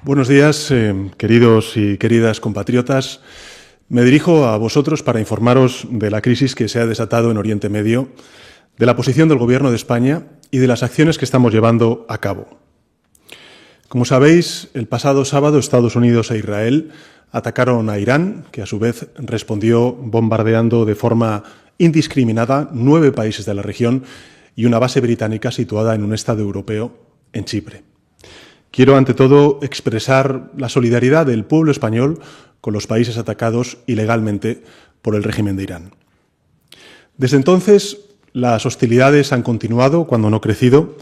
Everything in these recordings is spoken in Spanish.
Buenos días, queridos y queridas compatriotas. Me dirijo a vosotros para informaros de la crisis que se ha desatado en Oriente Medio, de la posición del Gobierno de España y de las acciones que estamos llevando a cabo. Como sabéis, el pasado sábado Estados Unidos e Israel atacaron a Irán, que a su vez respondió bombardeando de forma indiscriminada 9 países de la región y una base británica situada en un estado europeo, en Chipre. Quiero, ante todo, expresar la solidaridad del pueblo español con los países atacados ilegalmente por el régimen de Irán. Desde entonces, las hostilidades han continuado, cuando no crecido,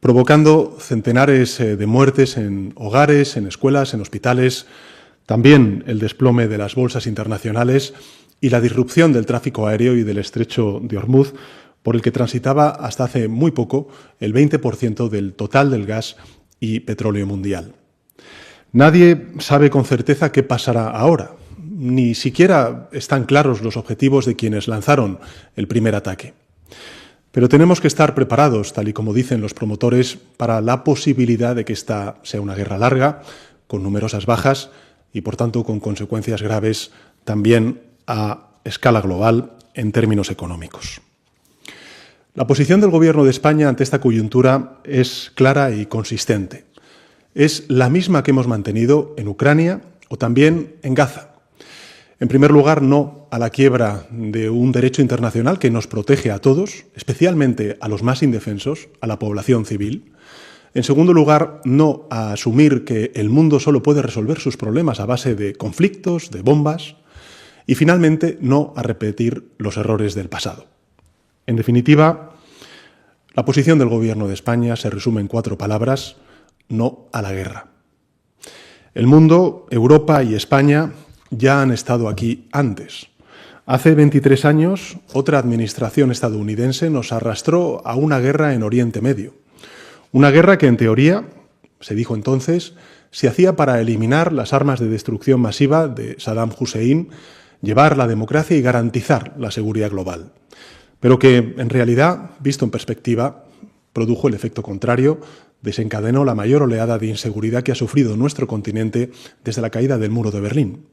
provocando centenares de muertes en hogares, en escuelas, en hospitales, también el desplome de las bolsas internacionales y la disrupción del tráfico aéreo y del estrecho de Hormuz, por el que transitaba hasta hace muy poco el 20% del total del gas y petróleo mundial. Nadie sabe con certeza qué pasará ahora. Ni siquiera están claros los objetivos de quienes lanzaron el primer ataque. Pero tenemos que estar preparados, tal y como dicen los promotores, para la posibilidad de que esta sea una guerra larga, con numerosas bajas y, por tanto, con consecuencias graves también a escala global en términos económicos. La posición del Gobierno de España ante esta coyuntura es clara y consistente. Es la misma que hemos mantenido en Ucrania o también en Gaza. En primer lugar, no a la quiebra de un derecho internacional que nos protege a todos, especialmente a los más indefensos, a la población civil. En segundo lugar, no a asumir que el mundo solo puede resolver sus problemas a base de conflictos, de bombas. Y finalmente, no a repetir los errores del pasado. En definitiva, la posición del Gobierno de España se resume en 4 palabras: no a la guerra. El mundo, Europa y España ya han estado aquí antes. Hace 23 años, otra administración estadounidense nos arrastró a una guerra en Oriente Medio. Una guerra que, en teoría, se dijo entonces, se hacía para eliminar las armas de destrucción masiva de Saddam Hussein, llevar la democracia y garantizar la seguridad global. Pero que, en realidad, visto en perspectiva, produjo el efecto contrario, desencadenó la mayor oleada de inseguridad que ha sufrido nuestro continente desde la caída del muro de Berlín.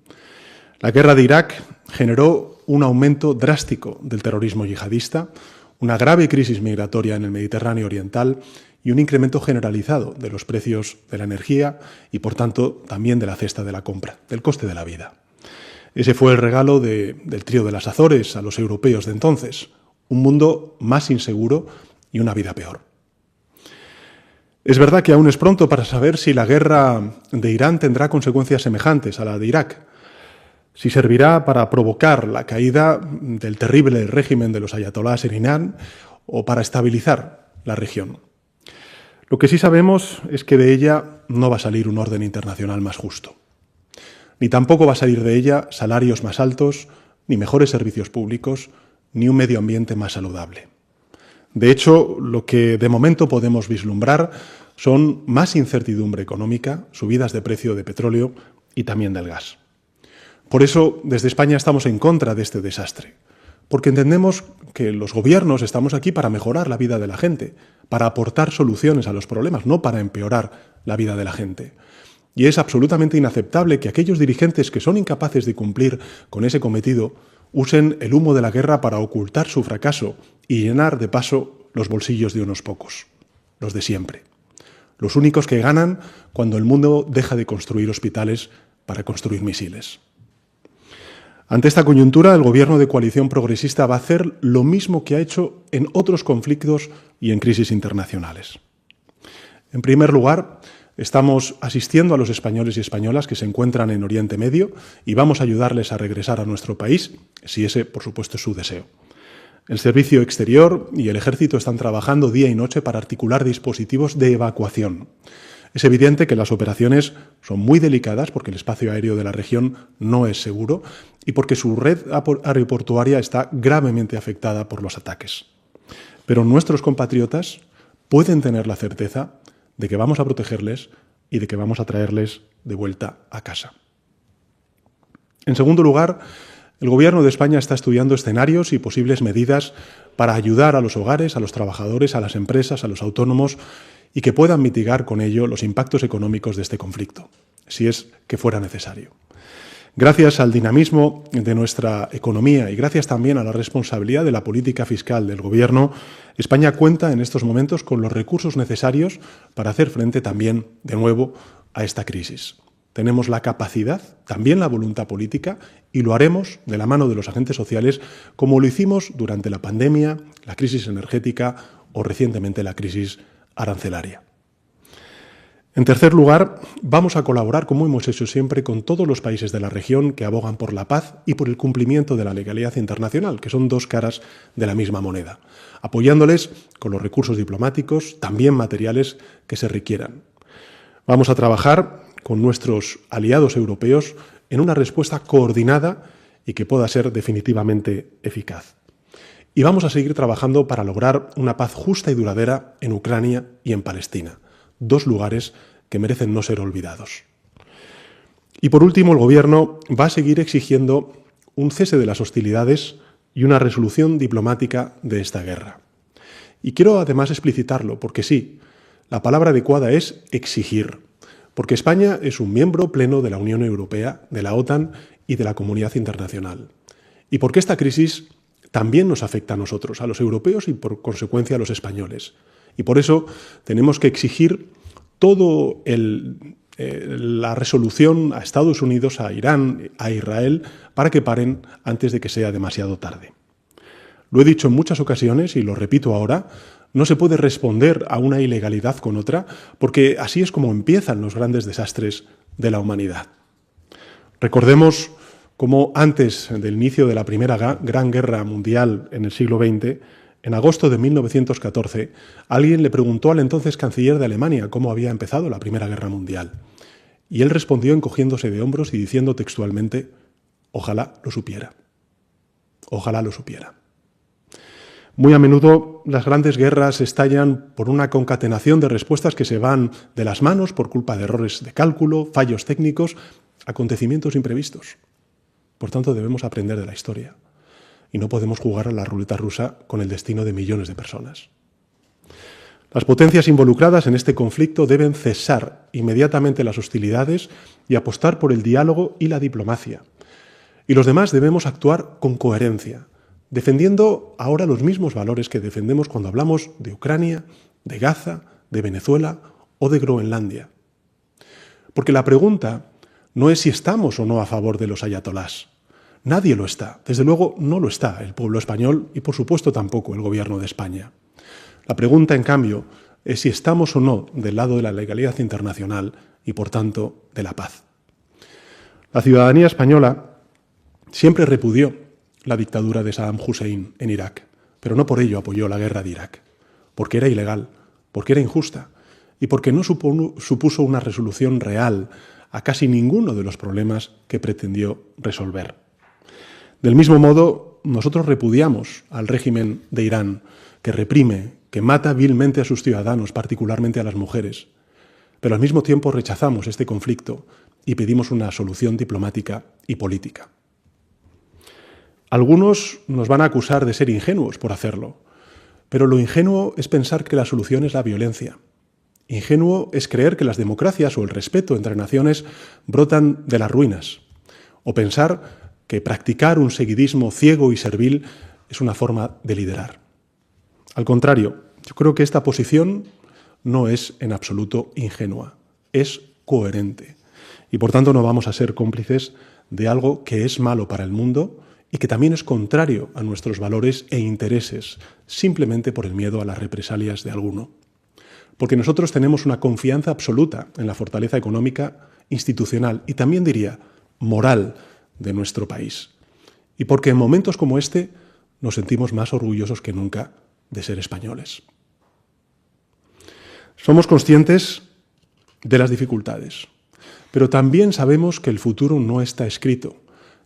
La guerra de Irak generó un aumento drástico del terrorismo yihadista, una grave crisis migratoria en el Mediterráneo oriental y un incremento generalizado de los precios de la energía y, por tanto, también de la cesta de la compra, del coste de la vida. Ese fue el regalo del trío de las Azores a los europeos de entonces: un mundo más inseguro y una vida peor. Es verdad que aún es pronto para saber si la guerra de Irán tendrá consecuencias semejantes a la de Irak, si servirá para provocar la caída del terrible régimen de los ayatolás en Irán o para estabilizar la región. Lo que sí sabemos es que de ella no va a salir un orden internacional más justo, ni tampoco va a salir de ella salarios más altos, ni mejores servicios públicos, ni un medio ambiente más saludable. De hecho, lo que de momento podemos vislumbrar son más incertidumbre económica, subidas de precio de petróleo y también del gas. Por eso, desde España estamos en contra de este desastre, porque entendemos que los gobiernos estamos aquí para mejorar la vida de la gente, para aportar soluciones a los problemas, no para empeorar la vida de la gente. Y es absolutamente inaceptable que aquellos dirigentes que son incapaces de cumplir con ese cometido usen el humo de la guerra para ocultar su fracaso y llenar de paso los bolsillos de unos pocos, los de siempre. Los únicos que ganan cuando el mundo deja de construir hospitales para construir misiles. Ante esta coyuntura, el Gobierno de coalición progresista va a hacer lo mismo que ha hecho en otros conflictos y en crisis internacionales. En primer lugar, estamos asistiendo a los españoles y españolas que se encuentran en Oriente Medio y vamos a ayudarles a regresar a nuestro país, si ese, por supuesto, es su deseo. El Servicio Exterior y el Ejército están trabajando día y noche para articular dispositivos de evacuación. Es evidente que las operaciones son muy delicadas porque el espacio aéreo de la región no es seguro y porque su red aeroportuaria está gravemente afectada por los ataques. Pero nuestros compatriotas pueden tener la certeza de que vamos a protegerles y de que vamos a traerles de vuelta a casa. En segundo lugar, el Gobierno de España está estudiando escenarios y posibles medidas para ayudar a los hogares, a los trabajadores, a las empresas, a los autónomos y que puedan mitigar con ello los impactos económicos de este conflicto. si es que fuera necesario. Gracias al dinamismo de nuestra economía y gracias también a la responsabilidad de la política fiscal del Gobierno, España cuenta en estos momentos con los recursos necesarios para hacer frente también, de nuevo, a esta crisis. Tenemos la capacidad, también la voluntad política, y lo haremos de la mano de los agentes sociales, como lo hicimos durante la pandemia, la crisis energética o recientemente la crisis arancelaria. En tercer lugar, vamos a colaborar, como hemos hecho siempre, con todos los países de la región que abogan por la paz y por el cumplimiento de la legalidad internacional, que son dos caras de la misma moneda, apoyándoles con los recursos diplomáticos, también materiales, que se requieran. Vamos a trabajar con nuestros aliados europeos en una respuesta coordinada y que pueda ser definitivamente eficaz. Y vamos a seguir trabajando para lograr una paz justa y duradera en Ucrania y en Palestina, dos lugares que merecen no ser olvidados. Y por último, el Gobierno va a seguir exigiendo un cese de las hostilidades y una resolución diplomática de esta guerra. Y quiero además explicitarlo, porque sí, la palabra adecuada es exigir, porque España es un miembro pleno de la Unión Europea, de la OTAN y de la comunidad internacional. Y porque esta crisis también nos afecta a nosotros, a los europeos y por consecuencia a los españoles. Y por eso tenemos que exigir la resolución a Estados Unidos, a Irán, a Israel, para que paren antes de que sea demasiado tarde. Lo he dicho en muchas ocasiones y lo repito ahora, no se puede responder a una ilegalidad con otra, porque así es como empiezan los grandes desastres de la humanidad. Recordemos cómo antes del inicio de la Primera Gran Guerra Mundial en el siglo XX, en agosto de 1914, alguien le preguntó al entonces canciller de Alemania cómo había empezado la Primera Guerra Mundial. Y él respondió encogiéndose de hombros y diciendo textualmente, ojalá lo supiera. Ojalá lo supiera. Muy a menudo las grandes guerras estallan por una concatenación de respuestas que se van de las manos por culpa de errores de cálculo, fallos técnicos, acontecimientos imprevistos. Por tanto, debemos aprender de la historia. Y no podemos jugar a la ruleta rusa con el destino de millones de personas. Las potencias involucradas en este conflicto deben cesar inmediatamente las hostilidades y apostar por el diálogo y la diplomacia. Y los demás debemos actuar con coherencia, defendiendo ahora los mismos valores que defendemos cuando hablamos de Ucrania, de Gaza, de Venezuela o de Groenlandia. Porque la pregunta no es si estamos o no a favor de los ayatolás. Nadie lo está. Desde luego no lo está el pueblo español y, por supuesto, tampoco el Gobierno de España. La pregunta, en cambio, es si estamos o no del lado de la legalidad internacional y, por tanto, de la paz. La ciudadanía española siempre repudió la dictadura de Saddam Hussein en Irak, pero no por ello apoyó la guerra de Irak, porque era ilegal, porque era injusta y porque no supuso una resolución real a casi ninguno de los problemas que pretendió resolver. Del mismo modo, nosotros repudiamos al régimen de Irán, que reprime, que mata vilmente a sus ciudadanos, particularmente a las mujeres. Pero al mismo tiempo rechazamos este conflicto y pedimos una solución diplomática y política. Algunos nos van a acusar de ser ingenuos por hacerlo, pero lo ingenuo es pensar que la solución es la violencia. Ingenuo es creer que las democracias o el respeto entre naciones brotan de las ruinas, o pensar que practicar un seguidismo ciego y servil es una forma de liderar. Al contrario, yo creo que esta posición no es en absoluto ingenua, es coherente. Y por tanto no vamos a ser cómplices de algo que es malo para el mundo y que también es contrario a nuestros valores e intereses, simplemente por el miedo a las represalias de alguno. Porque nosotros tenemos una confianza absoluta en la fortaleza económica, institucional y también diría moral de nuestro país. Y porque en momentos como este nos sentimos más orgullosos que nunca de ser españoles. Somos conscientes de las dificultades, pero también sabemos que el futuro no está escrito,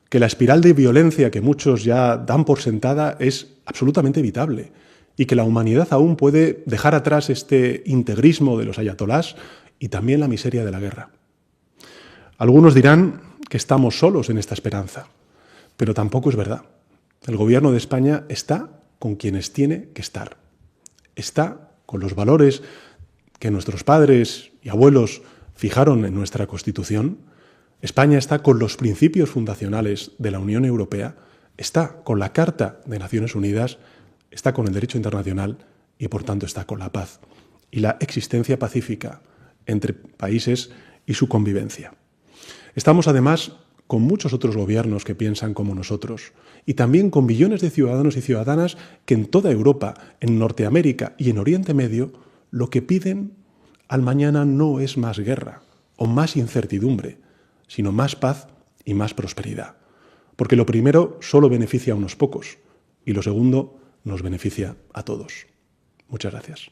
que la espiral de violencia que muchos ya dan por sentada es absolutamente evitable y que la humanidad aún puede dejar atrás este integrismo de los ayatolás y también la miseria de la guerra. Algunos dirán que estamos solos en esta esperanza, pero tampoco es verdad. El Gobierno de España está con quienes tiene que estar. Está con los valores que nuestros padres y abuelos fijaron en nuestra Constitución, España está con los principios fundacionales de la Unión Europea, está con la Carta de Naciones Unidas, está con el derecho internacional y, por tanto, está con la paz y la existencia pacífica entre países y su convivencia. Estamos, además, con muchos otros gobiernos que piensan como nosotros y también con billones de ciudadanos y ciudadanas que en toda Europa, en Norteamérica y en Oriente Medio, lo que piden al mañana no es más guerra o más incertidumbre, sino más paz y más prosperidad. Porque lo primero solo beneficia a unos pocos y lo segundo nos beneficia a todos. Muchas gracias.